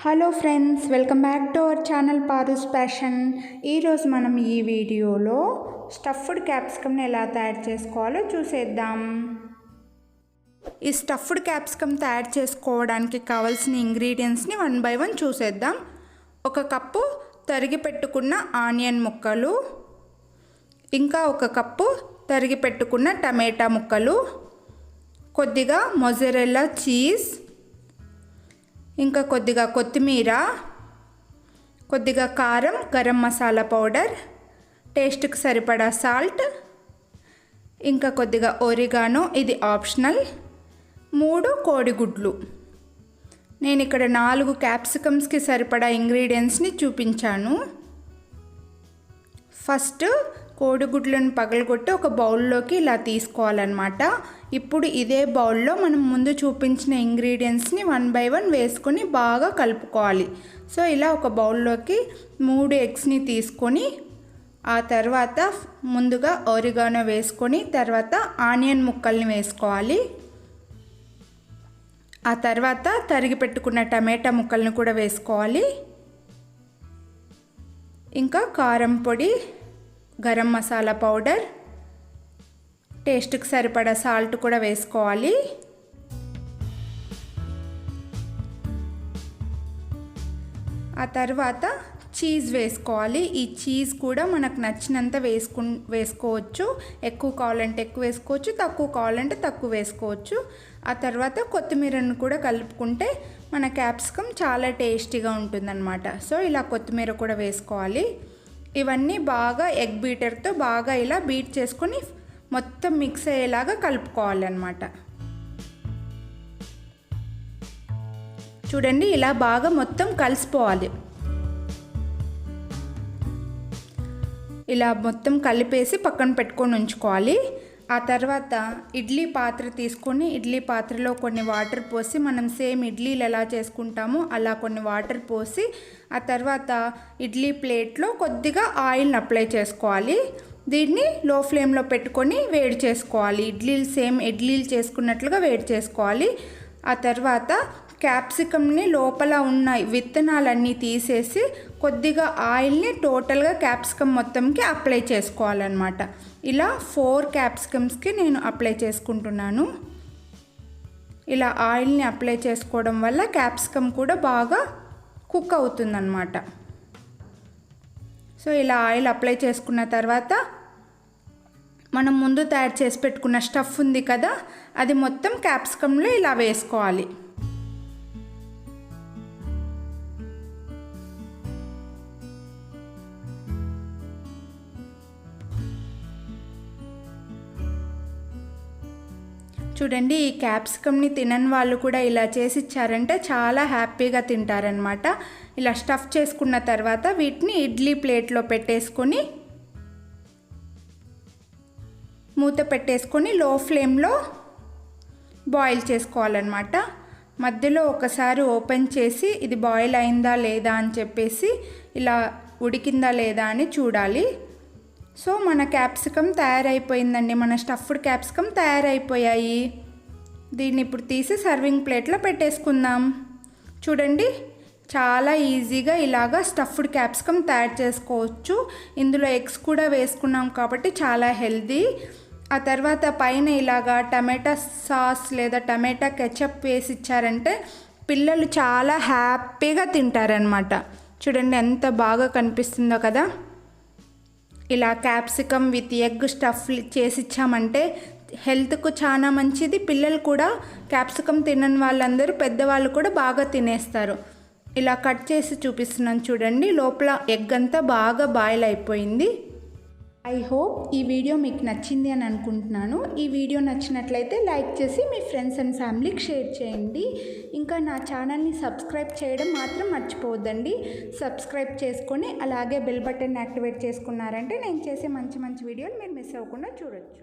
Hello friends, welcome back to our channel Paru's passion. ఈరోజు మనం ఈ వీడియోలో స్టఫ్డ్ క్యాప్సికమ్ని ఎలా తయారు చేసుకోవాలో చూసేద్దాం. ఈ స్టఫ్డ్ క్యాప్సికమ్ తయారు చేసుకోవడానికి కావాల్సిన ఇంగ్రీడియంట్స్ని 1 by 1 చూసేద్దాం. 1 కప్పు తరిగి పెట్టుకున్న ఆనియన్ ముక్కలు, ఇంకా 1 కప్పు తరిగి పెట్టుకున్న టమాటా ముక్కలు, కొద్దిగా మొజరెల్లా చీజ్, ఇంకా కొద్దిగా కొత్తిమీర, కొద్దిగా కారం, గరం మసాలా పౌడర్, టేస్ట్కి సరిపడా సాల్ట్, ఇంకా కొద్దిగా ఒరిగానో, ఇది ఆప్షనల్, 3 కోడిగుడ్లు. నేను ఇక్కడ 4 క్యాప్సికమ్స్కి సరిపడా ఇంగ్రీడియంట్స్ని చూపించాను. ఫస్ట్ కోడిగుడ్లను పగలగొట్టి ఒక బౌల్లోకి ఇలా తీసుకోవాలన్నమాట. ఇప్పుడు ఇదే బౌల్లో మనం ముందు చూపించిన ఇంగ్రీడియంట్స్ని 1 by 1 వేసుకొని బాగా కలుపుకోవాలి. సో ఇలా ఒక బౌల్లోకి 3 ఎగ్స్ని తీసుకొని, ఆ తర్వాత ముందుగా ఒరిగానో వేసుకొని, తర్వాత ఆనియన్ ముక్కల్ని వేసుకోవాలి. ఆ తర్వాత తరిగి పెట్టుకున్న టమాటా ముక్కల్ని కూడా వేసుకోవాలి. ఇంకా కారం పొడి, గరం మసాలా పౌడర్, టేస్ట్కి సరిపడా సాల్ట్ కూడా వేసుకోవాలి. ఆ తర్వాత చీజ్ వేసుకోవాలి. ఈ చీజ్ కూడా మనకు నచ్చినంత వేసుకోవచ్చు. ఎక్కువ కావాలంటే ఎక్కువ వేసుకోవచ్చు, తక్కువ కావాలంటే తక్కువ వేసుకోవచ్చు. ఆ తర్వాత కొత్తిమీరను కూడా కలుపుకుంటే మన క్యాప్సికమ్ చాలా టేస్టీగా ఉంటుందన్నమాట. సో ఇలా కొత్తిమీర కూడా వేసుకోవాలి. ఇవన్నీ బాగా ఎగ్ బీటర్తో బాగా ఇలా బీట్ చేసుకొని మొత్తం మిక్స్ అయ్యేలాగా కలుపుకోవాలన్నమాట. చూడండి, ఇలా బాగా మొత్తం కలిసిపోవాలి. ఇలా మొత్తం కలిపేసి పక్కన పెట్టుకొని ఉంచుకోవాలి. ఆ తర్వాత ఇడ్లీ పాత్ర తీసుకొని, ఇడ్లీ పాత్రలో కొన్ని వాటర్ పోసి, మనం సేమ్ ఇడ్లీలు ఎలా చేసుకుంటామో అలా కొన్ని వాటర్ పోసి, ఆ తర్వాత ఇడ్లీ ప్లేట్లో కొద్దిగా ఆయిల్ని అప్లై చేసుకోవాలి. దీన్ని లో ఫ్లేమ్లో పెట్టుకొని వేడి చేసుకోవాలి. ఇడ్లీలు చేసుకున్నట్లుగా వేడి చేసుకోవాలి. ఆ తర్వాత క్యాప్సికమ్ని లోపల ఉన్న విత్తనాలన్నీ తీసేసి కొద్దిగా ఆయిల్ని టోటల్గా క్యాప్సికమ్ మొత్తంకి అప్లై చేసుకోవాలన్నమాట. ఇలా 4 క్యాప్సికమ్స్కి నేను అప్లై చేసుకుంటున్నాను. ఇలా ఆయిల్ని అప్లై చేసుకోవడం వల్ల క్యాప్సికమ్ కూడా బాగా కుక్ అవుతుందన్నమాట. సో ఇలా ఆయిల్ అప్లై చేసుకున్న తర్వాత మనం ముందు తయారు చేసి పెట్టుకున్న స్టఫ్ ఉంది కదా, అది మొత్తం క్యాప్సికమ్లో ఇలా వేసుకోవాలి. చూడండి, ఈ క్యాప్సికమ్ని తినని వాళ్ళు కూడా ఇలా చేసి ఇచ్చారంటే చాలా హ్యాపీగా తింటారనమాట. ఇలా స్టఫ్ చేసుకున్న తర్వాత వీటిని ఇడ్లీ ప్లేట్లో పెట్టేసుకొని మూత పెట్టేసుకొని లో ఫ్లేమ్లో బాయిల్ చేసుకోవాలన్నమాట. మధ్యలో ఒకసారి ఓపెన్ చేసి ఇది బాయిల్ అయిందా లేదా అని చెప్పేసి, ఇలా ఉడికిందా లేదా అని చూడాలి. సో మన క్యాప్సికమ్ తయారైపోయిందండి. మన స్టఫ్డ్ క్యాప్సికమ్ తయారైపోయాయి. దీన్ని ఇప్పుడు తీసి సర్వింగ్ ప్లేట్లో పెట్టేసుకుందాం. చూడండి, చాలా ఈజీగా ఇలాగా స్టఫ్డ్ క్యాప్సికమ్ తయారు చేసుకోవచ్చు. ఇందులో ఎగ్స్ కూడా వేసుకున్నాం కాబట్టి చాలా హెల్దీ. ఆ తర్వాత పైన ఇలాగా టమాటా సాస్ లేదా టమాటా కెచప్ వేసి ఇచ్చారంటే పిల్లలు చాలా హ్యాపీగా తింటారనమాట. చూడండి ఎంత బాగా కనిపిస్తుందో కదా. ఇలా క్యాప్సికమ్ విత్ ఎగ్ స్టఫ్ చేసి ఇచ్చామంటే హెల్త్కు చాలా మంచిది. పిల్లలు కూడా క్యాప్సికమ్ తినని వాళ్ళందరూ, పెద్దవాళ్ళు కూడా బాగా తినేస్తారు. ఇలా కట్ చేసి చూపిస్తున్నాను చూడండి. లోపల ఎగ్ అంతా బాగా బాయిల్ అయిపోయింది. ఐ హోప్ ఈ వీడియో మీకు నచ్చింది అని అనుకుంటున్నాను. ఈ వీడియో నచ్చినట్లయితే లైక్ చేసి మీ ఫ్రెండ్స్ అండ్ ఫ్యామిలీకి షేర్ చేయండి. ఇంకా నా ఛానల్ని సబ్స్క్రైబ్ చేయడం మాత్రం మర్చిపోవద్దండి. సబ్స్క్రైబ్ చేసుకొని అలాగే బెల్ బటన్ యాక్టివేట్ చేసుకున్నారంటే నేను చేసే మంచి మంచి వీడియోలు మీరు మిస్ అవ్వకుండా చూడొచ్చు.